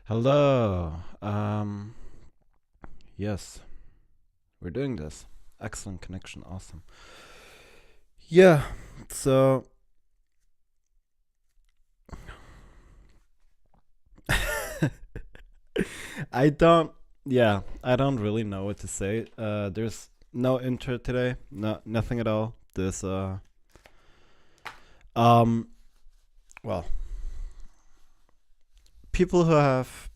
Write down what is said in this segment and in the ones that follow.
Hello. Yes, we're doing this. Excellent connection. Awesome. Yeah. So I don't. Yeah, I don't really know what to say. There's no intro today. No, nothing at all. This. Um. Well, people who have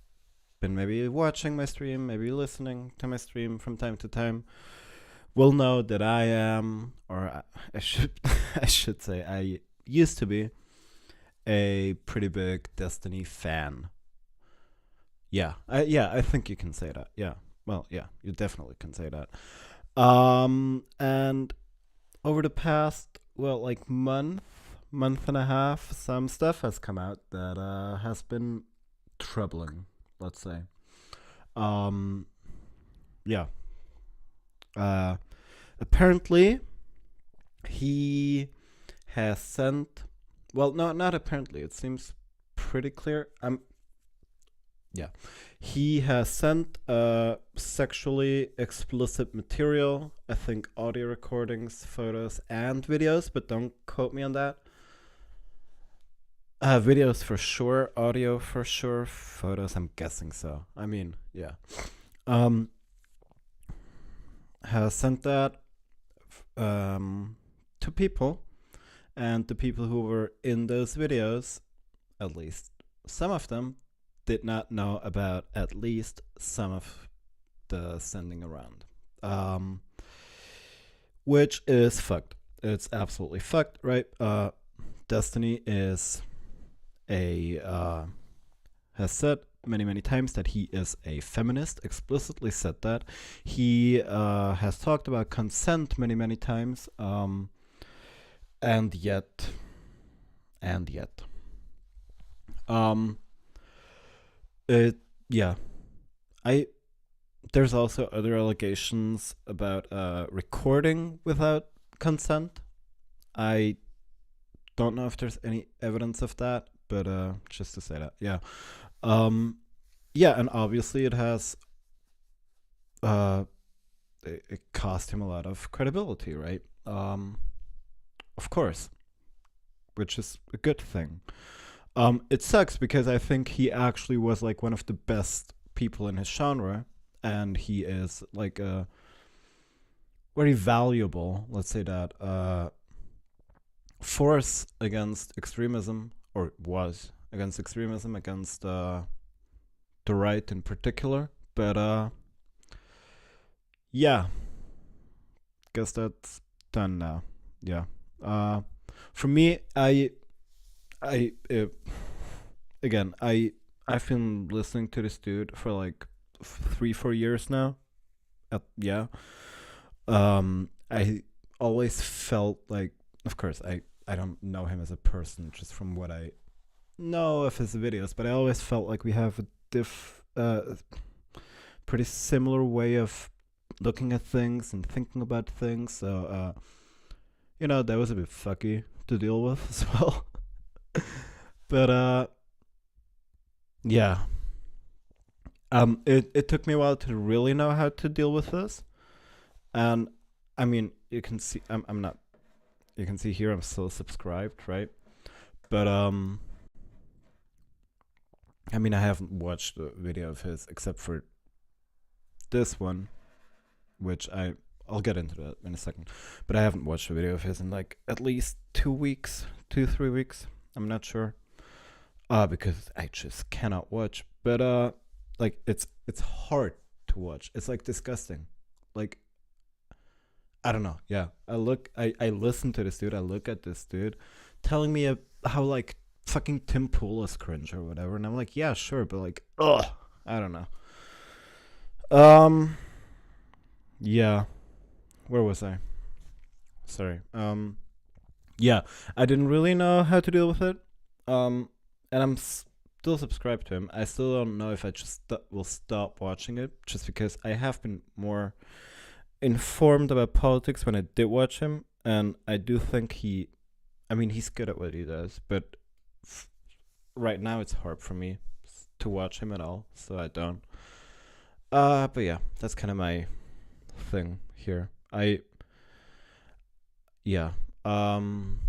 been maybe watching my stream, maybe listening to my stream from time to time, will know that I am, or I should, I should say, I used to be a pretty big Destiny fan. Yeah, I think you can say that. Yeah, well, yeah, you definitely can say that. And over the past, well, like month and a half, some stuff has come out that has been troubling. Let's say. Um, yeah. Uh, Apparently he has sent. Well, no, not apparently. It seems pretty clear. Yeah. He has sent sexually explicit material, I think audio recordings, photos, and videos, but don't quote me on that. Videos for sure, audio for sure, photos, I'm guessing so. I mean, yeah. Um, has sent that um, to people, and the people who were in those videos, at least some of them, did not know about at least some of the sending around. Um, which is fucked. It's absolutely fucked, right? Destiny is a has said many times that he is a feminist. Explicitly said that he has talked about consent many times. And yet, and yet, um, it yeah. I There's also other allegations about recording without consent. I don't know if there's any evidence of that, but just to say that, yeah, um, yeah, and obviously uh, it cost him a lot of credibility, right? Of course, which is a good thing. It sucks because I think he actually was like one of the best people in his genre, and he is like a very valuable, let's say that, force against extremism, or was against extremism, against the right in particular. But yeah, guess that's done now. Yeah. Uh, for me, I again, I've been listening to this dude for like 3 4 years now. Yeah. I always felt like, of course, I don't know him as a person, just from what I know of his videos, but I always felt like we have a pretty similar way of looking at things and thinking about things. So, that was a bit fucky to deal with as well. But yeah, it took me a while to really know how to deal with this, and I mean, you can see I'm not. You can see here I'm still subscribed, right? But I mean, I haven't watched a video of his except for this one, which I'll get into that in a second. But I haven't watched a video of his in like at least 2 weeks, 2 3 weeks. I'm not sure. Because I just cannot watch. But like it's hard to watch. It's like disgusting. Like, I don't know. Yeah, I listen to this dude. I look at this dude, telling me how like fucking Tim Pool is cringe or whatever, and I'm like, yeah, sure, but like, ugh, I don't know. Um, yeah, where was I? Sorry. Yeah, I didn't really know how to deal with it. And I'm still subscribed to him. I still don't know if I just will stop watching it, just because I have been more informed about politics when I did watch him, and I do think I mean, he's good at what he does, but f- right now it's hard for me. to watch him at all, so I don't. But yeah, that's kind of my thing here. Yeah. Um,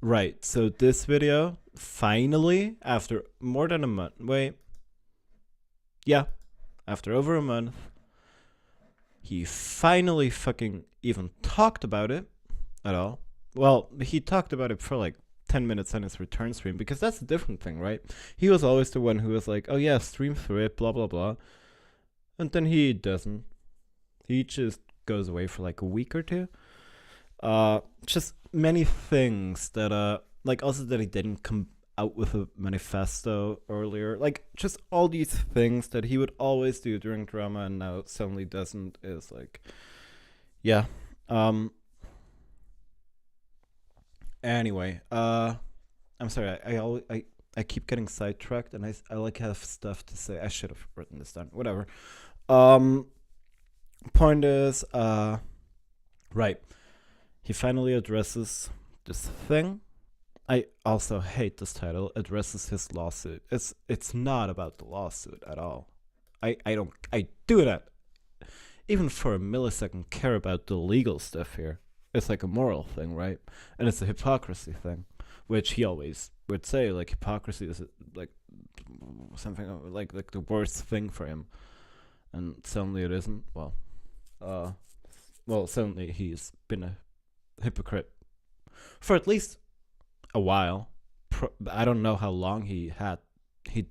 right. So this video, finally, after more than a month, yeah, after over a month, he finally fucking even talked about it at all. Well, he talked about it for like 10 minutes on his return stream, because that's a different thing, right? He was always the one who was like, oh yeah, stream through it, blah, blah, blah. And then he doesn't. He just goes away for like a week or two. Just many things that, like also that he didn't come out with a manifesto earlier. Like just all these things that he would always do during drama and now suddenly doesn't is like, yeah. Anyway, I'm sorry. I keep getting sidetracked, and I like have stuff to say. I should have written this down. Whatever. Um, Point is, right. He finally addresses this thing. I also hate this title. Addresses his lawsuit. It's not about the lawsuit at all. I do not even for a millisecond care about the legal stuff here. It's like a moral thing, right? And it's a hypocrisy thing, which he always would say. Like hypocrisy is like something like the worst thing for him, and suddenly it isn't. Well, suddenly he's been a hypocrite for at least a while. I don't know how long he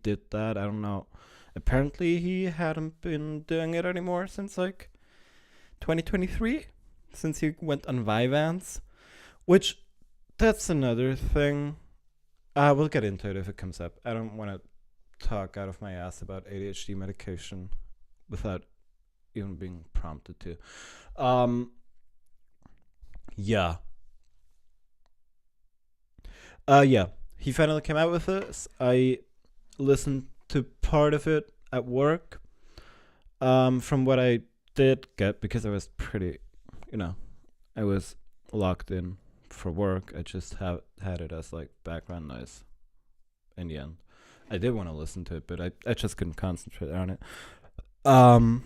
did that. I don't know. Apparently, he hadn't been doing it anymore since like 2023, since he went on Vyvanse, which that's another thing. We'll get into it if it comes up. I don't want to talk out of my ass about ADHD medication without even being prompted to. Yeah. Yeah. He finally came out with this. I listened to part of it at work. From what I did get, because I was pretty, I was locked in for work. I just had it as like background noise in the end. I did want to listen to it, but I just couldn't concentrate on it. From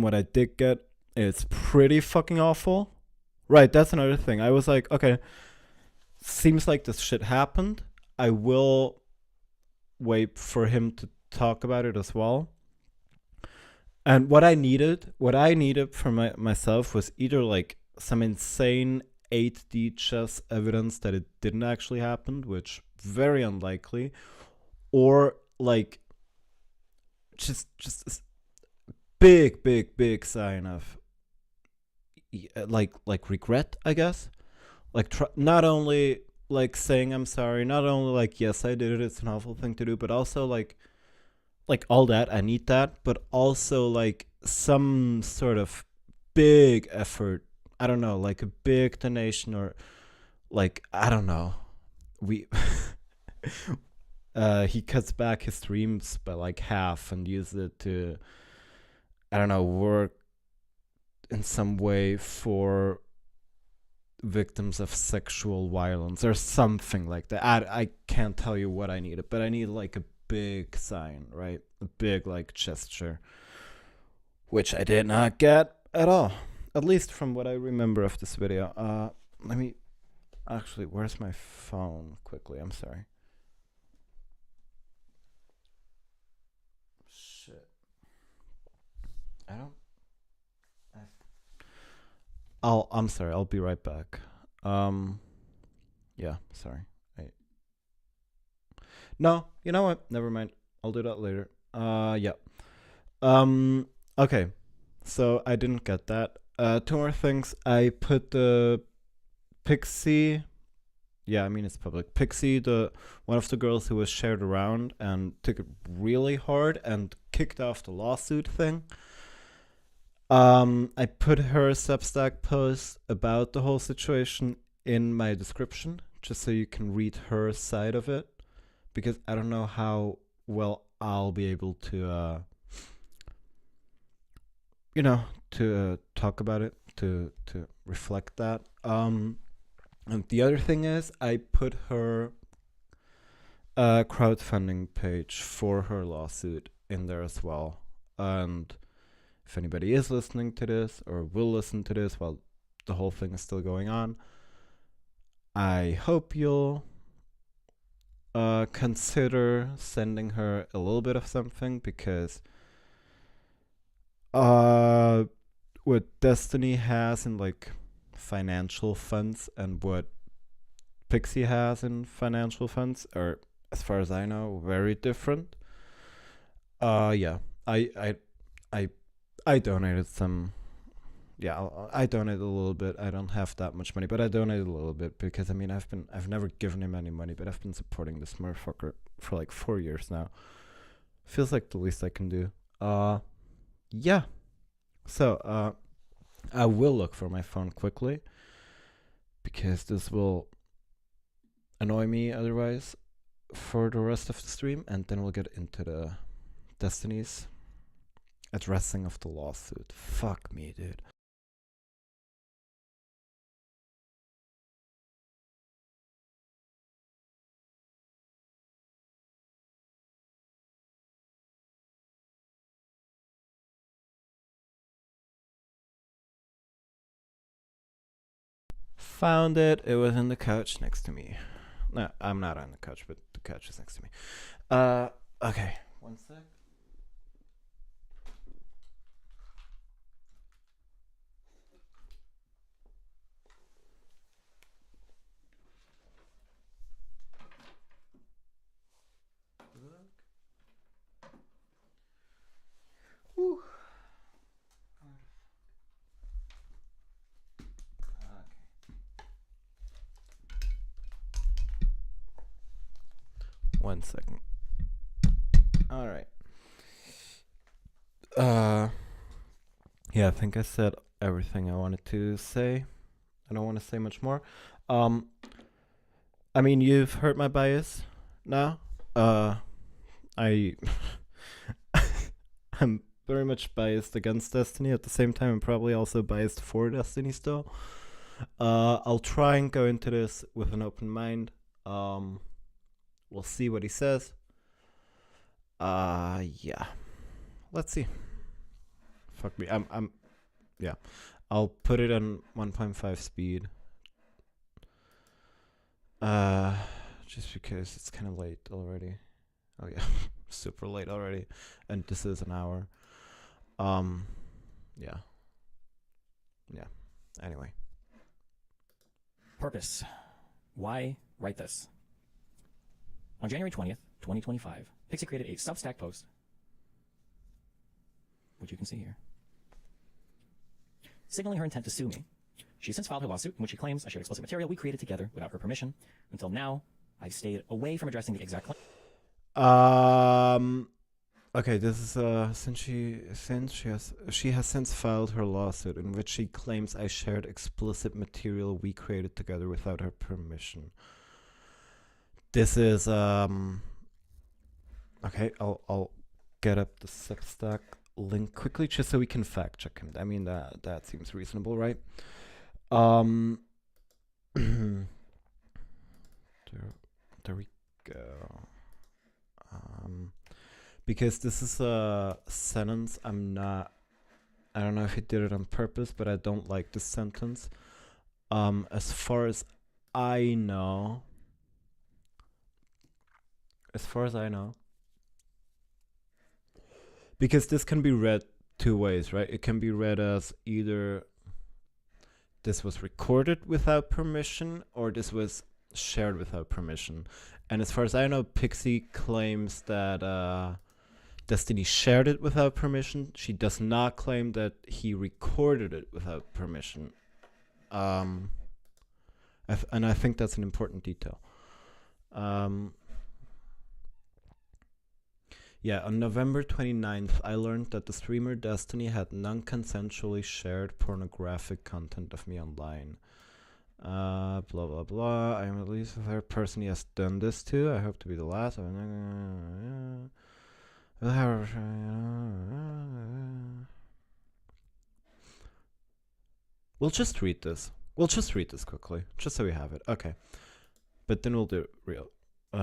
what I did get, it's pretty fucking awful. Right, that's another thing. I was like, okay, seems like this shit happened. I will wait for him to talk about it as well. And what I needed for myself was either like some insane 8D chess evidence that it didn't actually happen, which very unlikely, or like just a big sign of like regret, I guess. Like not only like saying I'm sorry, not only like yes I did it, it's an awful thing to do, but also like all that, I need that, but also like some sort of big effort. I don't know, like a big donation, or like I don't know. We he cuts back his streams by like half and uses it to, I don't know, work in some way for victims of sexual violence or something like that. I can't tell you what I needed, but I need like a big sign, right? A big like gesture, which I did not get at all, at least from what I remember of this video. Let me actually, where's my phone quickly? I'm sorry. Shit. I'm sorry, I'll be right back. Yeah, sorry. No, you know what? Never mind. I'll do that later. Yeah. Okay. So I didn't get that. Two more things. I put the Pixie. Yeah, I mean it's public. Pixie, the one of the girls who was shared around and took it really hard and kicked off the lawsuit thing. I put her Substack post about the whole situation in my description, just so you can read her side of it, because I don't know how well I'll be able to, to talk about it, to reflect that. And the other thing is, I put her a crowdfunding page for her lawsuit in there as well. And if anybody is listening to this or will listen to this while the whole thing is still going on, I hope you'll consider sending her a little bit of something, because what Destiny has in like financial funds and what Pixie has in financial funds are, as far as I know, very different. Yeah, I I I donated some. Yeah, I donated a little bit. I don't have that much money, but I donated a little bit because I mean I've never given him any money, but I've been supporting this motherfucker for like 4 years now. Feels like the least I can do. Yeah. So I will look for my phone quickly because this will annoy me otherwise for the rest of the stream, and then we'll get into the Destiny's addressing of the lawsuit. Fuck me, dude. Found it. It was in the couch next to me. No, I'm not on the couch, but the couch is next to me. Okay. One sec. Whew. One second. All right. Yeah, I think I said everything I wanted to say. I don't want to say much more. I mean, you've heard my bias now. I I'm very much biased against Destiny. At the same time, I'm probably also biased for Destiny still. I'll try and go into this with an open mind. We'll see what he says. Yeah. Let's see. Fuck me. Yeah. I'll put it on 1.5 speed. Just because it's kind of late already. Oh yeah, super late already, and this is an hour. Yeah. Yeah. Anyway. Purpose. Why write this? On January 20th, 2025, Pixie created a Substack post, which you can see here, signaling her intent to sue me. She has since filed her lawsuit in which she claims I shared explicit material we created together without her permission. Until now, I've stayed away from addressing the exact claim. Okay, this is since she has since filed her lawsuit in which she claims I shared explicit material we created together without her permission. This is okay, I'll get up the Substack link quickly just so we can fact check him. I mean that seems reasonable, right? There we go. Because this is a sentence I don't know if he did it on purpose, but I don't like this sentence. As far as I know, because this can be read two ways, right? It can be read as either this was recorded without permission or this was shared without permission. And as far as I know, Pixie claims that Destiny shared it without permission. She does not claim that he recorded it without permission. And I think that's an important detail. Yeah, on November 29th, I learned that the streamer Destiny had non-consensually shared pornographic content of me online. Blah, blah, blah. I am at least the third person he has done this to. I hope to be the last. We'll just read this. We'll just read this quickly, just so we have it. Okay. But then we'll do it real,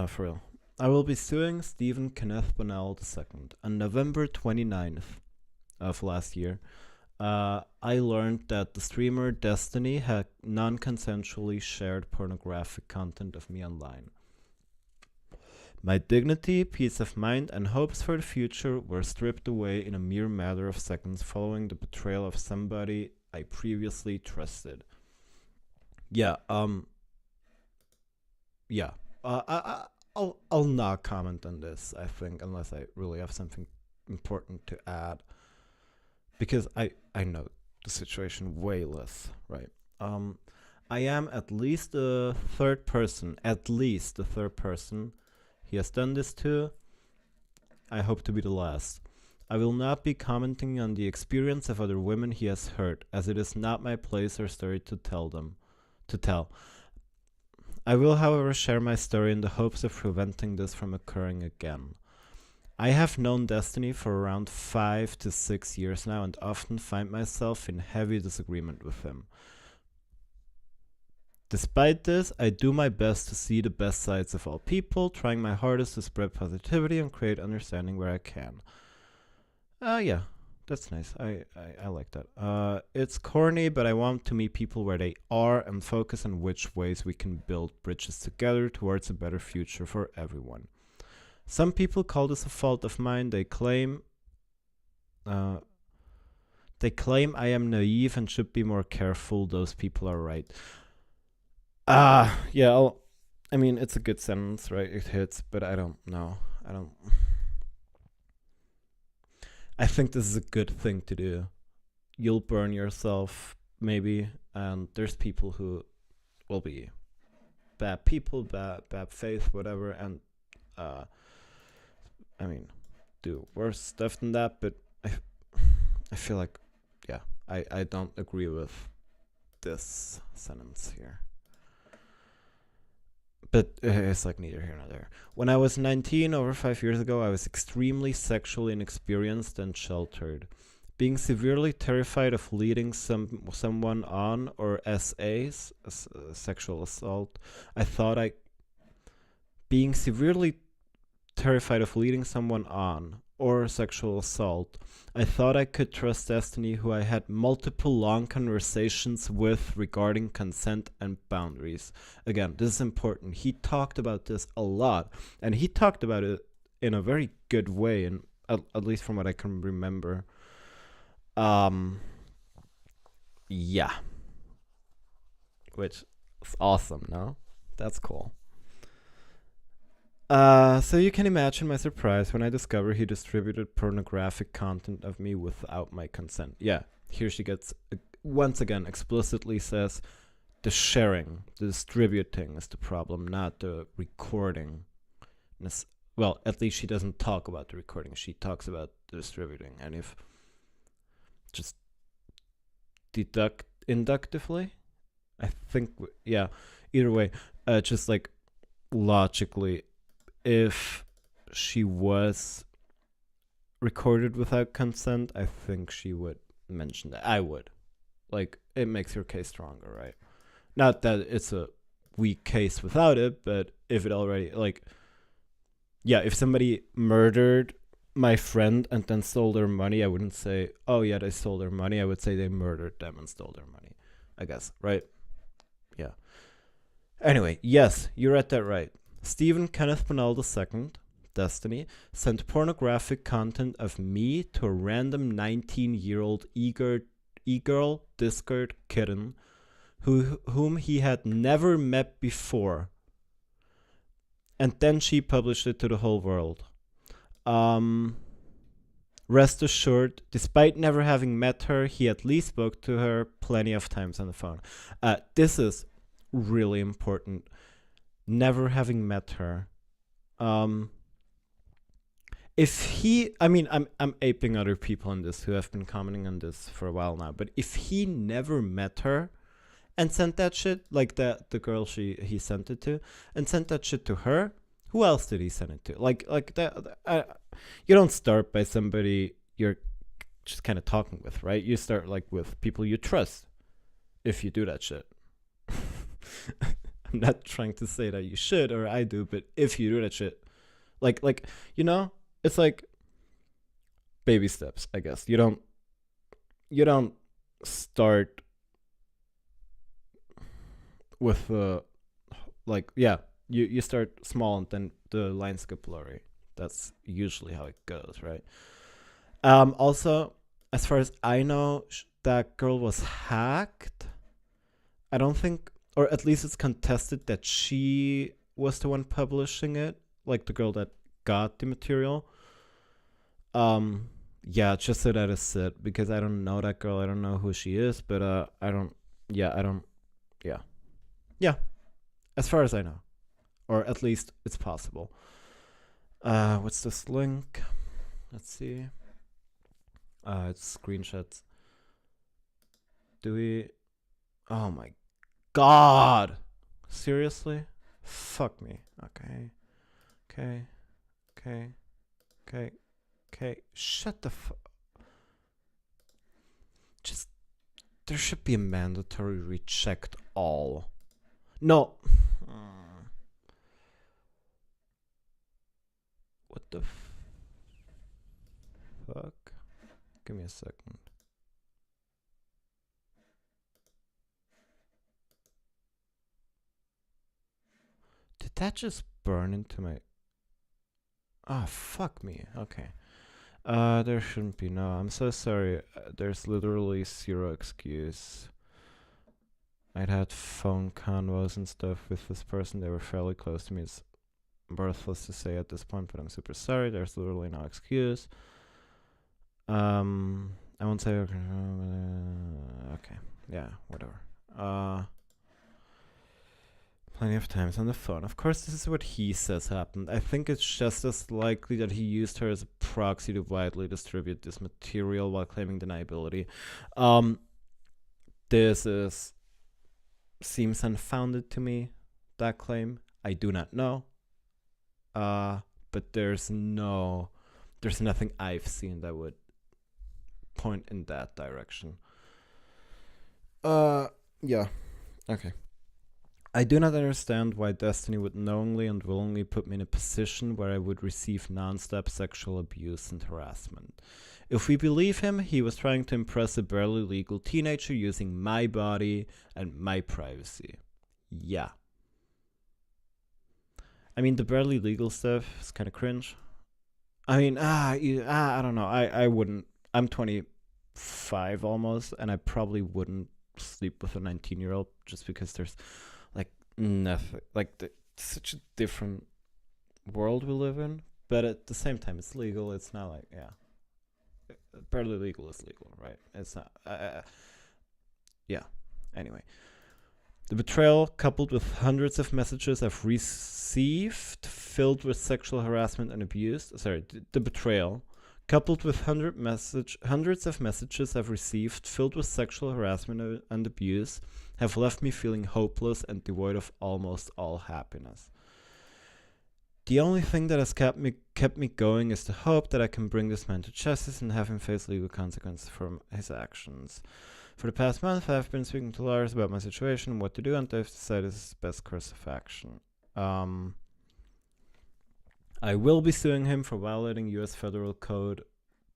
for real. I will be suing Stephen Kenneth Bonnell II. On November 29th of last year, I learned that the streamer Destiny had non-consensually shared pornographic content of me online. My dignity, peace of mind, and hopes for the future were stripped away in a mere matter of seconds following the betrayal of somebody I previously trusted. Yeah, yeah. I'll not comment on this, I think, unless I really have something important to add. Because I know the situation way less, right? I am at least the third person he has done this to. I hope to be the last. I will not be commenting on the experience of other women he has hurt, as it is not my place or story to tell. I will, however, share my story in the hopes of preventing this from occurring again. I have known Destiny for around 5 to 6 years now and often find myself in heavy disagreement with him. Despite this, I do my best to see the best sides of all people, trying my hardest to spread positivity and create understanding where I can. Yeah, that's nice. I like that. It's corny, but I want to meet people where they are and focus on which ways we can build bridges together towards a better future for everyone. Some people call this a fault of mine. They claim I am naive and should be more careful. Those people are right. Yeah, I mean, it's a good sentence, right? It hits, but I don't know. I think this is a good thing to do. You'll burn yourself, maybe, and there's people who will be bad people, bad faith, whatever, and I mean, do worse stuff than that, but I feel like, yeah, I don't agree with this sentence here. But it's like neither here nor there. When I was 19, over 5 years ago, I was extremely sexually inexperienced and sheltered. Being severely terrified of leading someone on, or SAs, sexual assault, being severely terrified of leading someone on, or sexual assault, I thought I could trust Destiny, who I had multiple long conversations with regarding consent and boundaries. Again, this is important. He talked about this a lot, and he talked about it in a very good way, and at least from what I can remember. Yeah. Which is awesome, no? That's cool. So you can imagine my surprise when I discover he distributed pornographic content of me without my consent. Yeah, here she gets, once again, explicitly says the sharing, the distributing is the problem, not the recording. Well, at least she doesn't talk about the recording. She talks about the distributing. And if just deduct inductively, I think, yeah, either way, just like logically, if she was recorded without consent, I think she would mention that. I would. Like, it makes your case stronger, right? Not that it's a weak case without it, but if it already, like, yeah, if somebody murdered my friend and then stole their money, I wouldn't say, oh yeah, they stole their money. I would say they murdered them and stole their money, I guess, right? Yeah. Anyway, yes, you read that right. Stephen Kenneth Bonnell II, Destiny, sent pornographic content of me to a random 19-year-old e-girl Discord kitten whom he had never met before. And then she published it to the whole world. Rest assured, despite never having met her, he at least spoke to her plenty of times on the phone. This is really important. Never having met her. If he, I mean, I'm aping other people on this who have been commenting on this for a while now, but if he never met her and sent that shit, like the girl he sent it to, and sent that shit to her, who else did he send it to? Like that, you don't start by somebody you're just kind of talking with, right? You start like with people you trust if you do that shit. I'm not trying to say that you should or I do, but if you do that shit, Like you know, it's like baby steps, I guess. You don't start with like yeah, you start small and then the lines get blurry. That's usually how it goes, right? Also, as far as I know, that girl was hacked. I don't think, or at least it's contested that she was the one publishing it, like the girl that got the material. Yeah, just so that is it, because I don't know that girl. I don't know who she is, but I don't. Yeah, I don't. Yeah, yeah. As far as I know, or at least it's possible. What's this link? Let's see. It's screenshots. Do we? Oh my god! Seriously? Fuck me. Okay. Okay. Okay. Okay. Okay. Shut the fuck. Just there should be a mandatory reject all. No. What the fuck? Give me a second. Did that just burn into my... Ah, fuck me. Okay. There shouldn't be. No, I'm so sorry. There's literally zero excuse. I'd had phone convos and stuff with this person. They were fairly close to me. It's worthless to say at this point, but I'm super sorry. There's literally no excuse. I won't say. Okay. Yeah, whatever. Plenty of times on the phone. Of course, this is what he says happened. I think it's just as likely that he used her as a proxy to widely distribute this material while claiming deniability. This seems unfounded to me, that claim. I do not know. But there's nothing I've seen that would point in that direction. Yeah. Okay. I do not understand why Destiny would knowingly and willingly put me in a position where I would receive non-stop sexual abuse and harassment. If we believe him, he was trying to impress a barely legal teenager using my body and my privacy. Yeah. I mean, the barely legal stuff is kind of cringe. I mean, I don't know. I wouldn't. I'm 25 almost, and I probably wouldn't sleep with a 19-year-old just because there's like nothing. Like such a different world we live in. But at the same time, it's legal. It's not like barely legal is legal, right? It's not. Yeah. Anyway. The betrayal, coupled with hundreds of messages I've received filled with sexual harassment and abuse. Sorry, the betrayal, coupled with hundreds of messages I've received filled with sexual harassment and abuse, have left me feeling hopeless and devoid of almost all happiness. The only thing that has kept me going is the hope that I can bring this man to justice and have him face legal consequences for his actions. For the past month, I've been speaking to lawyers about my situation and what to do, and they've decided this is the best course of action. I will be suing him for violating U.S. Federal Code,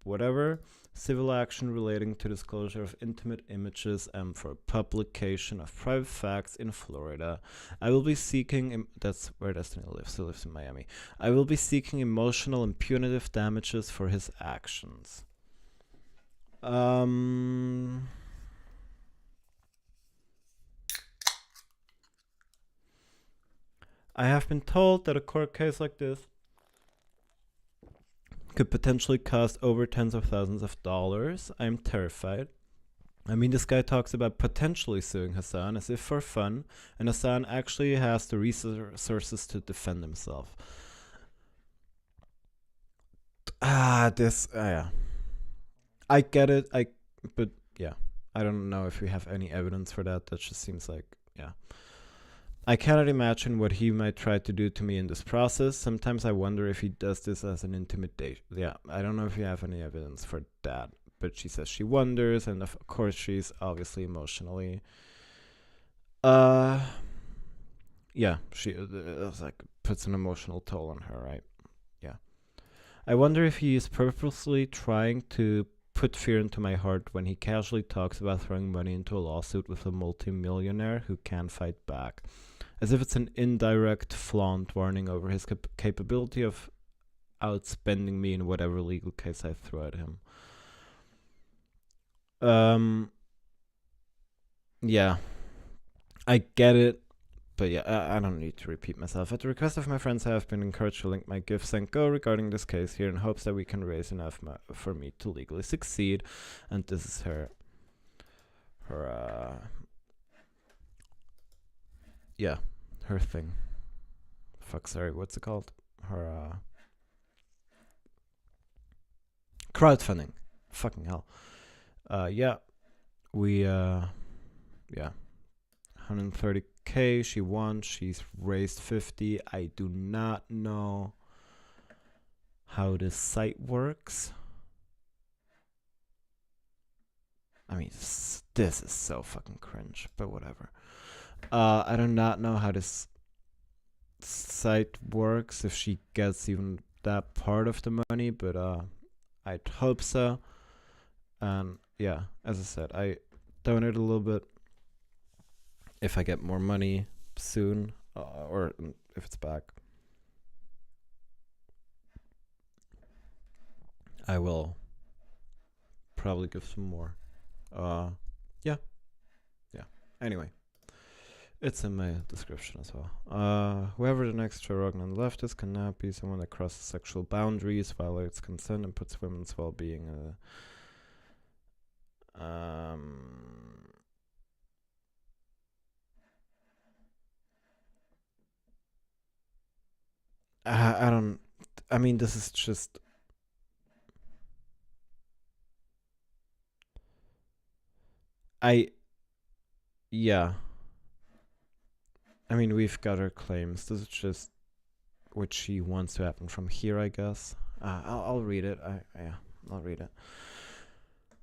whatever, civil action relating to disclosure of intimate images and for publication of private facts in Florida. I will be seeking... that's where Destiny lives. He lives in Miami. I will be seeking emotional and punitive damages for his actions. I have been told that a court case like this could potentially cost over tens of thousands of dollars. I'm terrified. I mean, this guy talks about potentially suing Hassan as if for fun, and Hassan actually has the resources to defend himself. Yeah. I get it, but yeah. I don't know if we have any evidence for that. That just seems like, yeah. I cannot imagine what he might try to do to me in this process. Sometimes I wonder if he does this as an intimidation. Yeah, I don't know if you have any evidence for that. But she says she wonders, and of course she's obviously emotionally... yeah, she like puts an emotional toll on her, right? I wonder if he is purposely trying to put fear into my heart when he casually talks about throwing money into a lawsuit with a multimillionaire who can fight back, as if it's an indirect flaunt warning over his capability of outspending me in whatever legal case I throw at him. Yeah, I get it, but yeah, I don't need to repeat myself. At the request of my friends, I have been encouraged to link my gifts and go regarding this case here in hopes that we can raise enough for me to legally succeed. And this is her thing. Fuck, sorry, what's it called? Her crowdfunding. Fucking hell. Yeah, we 130k. She won. She's raised 50. I do not know how this site works. I mean, this is so fucking cringe, but whatever. I do not know how this site works, if she gets even that part of the money, but I'd hope so. And yeah, as I said, I donate a little bit if I get more money soon, or if it's back. I will probably give some more. Yeah. Anyway, it's in my description as well. Whoever the next Joe Rogan on the left is cannot be someone that crosses sexual boundaries, violates consent, and puts women's well-being. I don't. I mean, this is just. Yeah. I memean, we've got our claims. This is just what she wants to happen from here, I guess. I'll read it. I'll read it.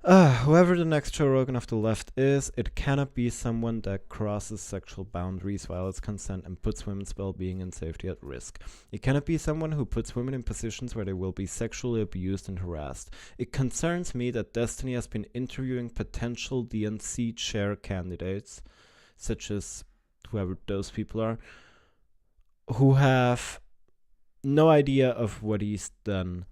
Whoever the next Joe Rogan of the left is, it cannot be someone that crosses sexual boundaries, violates consent, and puts women's well-being and safety at risk. It cannot be someone who puts women in positions where they will be sexually abused and harassed. It concerns me that Destiny has been interviewing potential DNC chair candidates, such as whoever those people are, who have no idea of what he's done.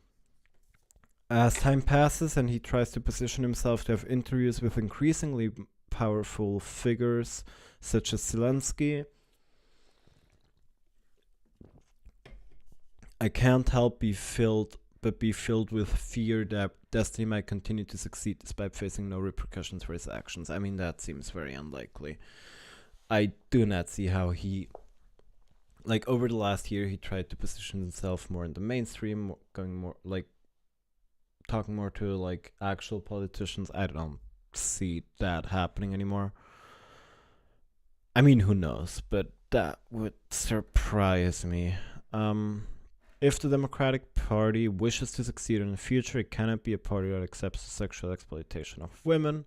As time passes and he tries to position himself to have interviews with increasingly powerful figures such as Zelensky, I can't help be filled with fear that Destiny might continue to succeed despite facing no repercussions for his actions. I mean, that seems very unlikely. I do not see how he, like, over the last year, he tried to position himself more in the mainstream, going more, like, talking more to, like, actual politicians. I don't see that happening anymore. I mean, who knows? But that would surprise me. If the Democratic Party wishes to succeed in the future, it cannot be a party that accepts the sexual exploitation of women.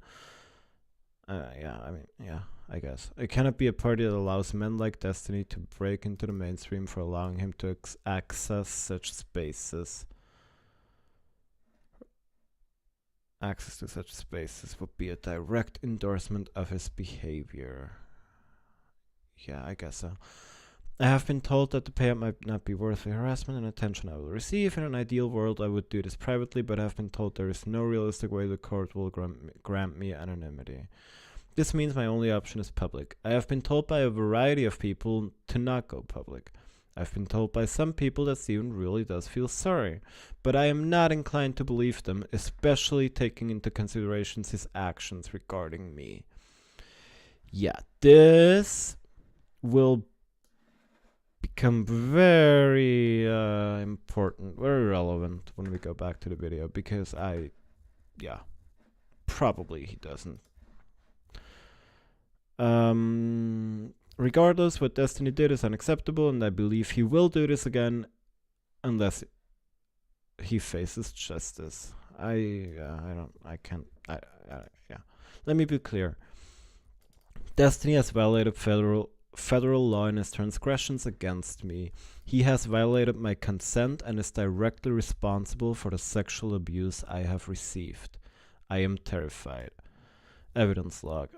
I guess. It cannot be a party that allows men like Destiny to break into the mainstream for allowing him to access such spaces. Access to such spaces would be a direct endorsement of his behavior. Yeah, I guess so. I have been told that the payout might not be worth the harassment and attention I will receive. In an ideal world, I would do this privately, but I have been told there is no realistic way the court will grant me anonymity. This means my only option is public. I have been told by a variety of people to not go public. I've been told by some people that Steven really does feel sorry, but I am not inclined to believe them, especially taking into consideration his actions regarding me. Yeah, this will become very important, very relevant when we go back to the video, because probably he doesn't. Regardless, what Destiny did is unacceptable, and I believe he will do this again unless he faces justice. Let me be clear. Destiny has violated federal federal law in his transgressions against me. He has violated my consent and is directly responsible for the sexual abuse I have received. I am terrified. Evidence log.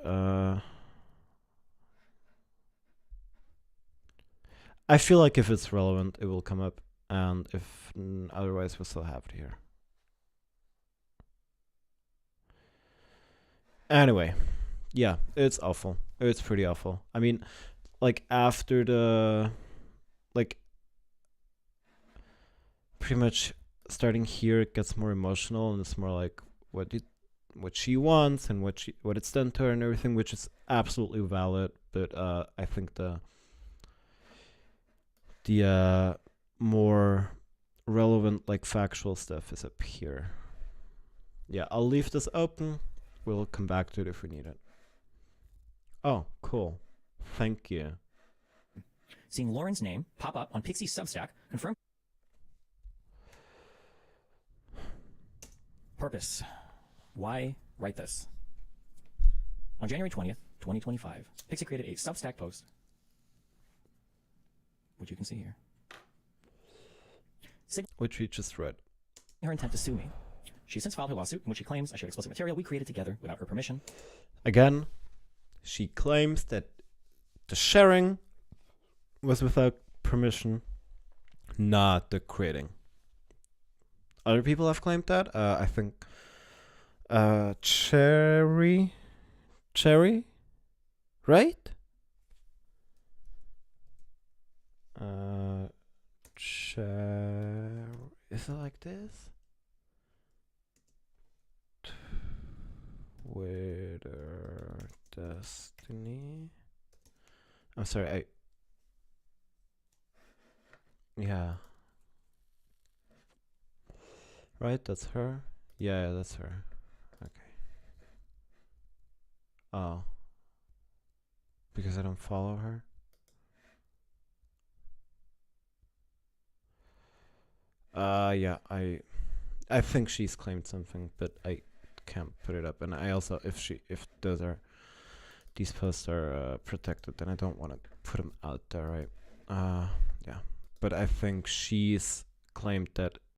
I feel like if it's relevant, it will come up, and if otherwise, we'll still have it here. Anyway, yeah, it's awful. It's pretty awful. I mean, like after the, like, pretty much starting here, it gets more emotional, and it's more like what she wants and what it's done to her and everything, which is absolutely valid. But I think the more relevant, like, factual stuff is up here. Yeah, I'll leave this open. We'll come back to it if we need it. Oh, cool. Thank you. Seeing Lauren's name pop up on Pixie's Substack confirmed. Purpose. Why write this? On January 20th, 2025, Pixie created a Substack post, which you can see here, Which we just read. her intent to sue me. She has since filed her lawsuit in which she claims I shared explicit material we created together without her permission. Again, she claims that the sharing was without permission, not the creating. Other people have claimed that. I think Cherry, right? Is it like this? Twitter Destiny. I'm sorry. Yeah. Right, that's her. Yeah, that's her. Okay. Oh. Because I don't follow her. Yeah, I think she's claimed something, but I can't put it up. And I also, if these posts are protected, then I don't want to put them out there, right? Yeah. But I think she's claimed that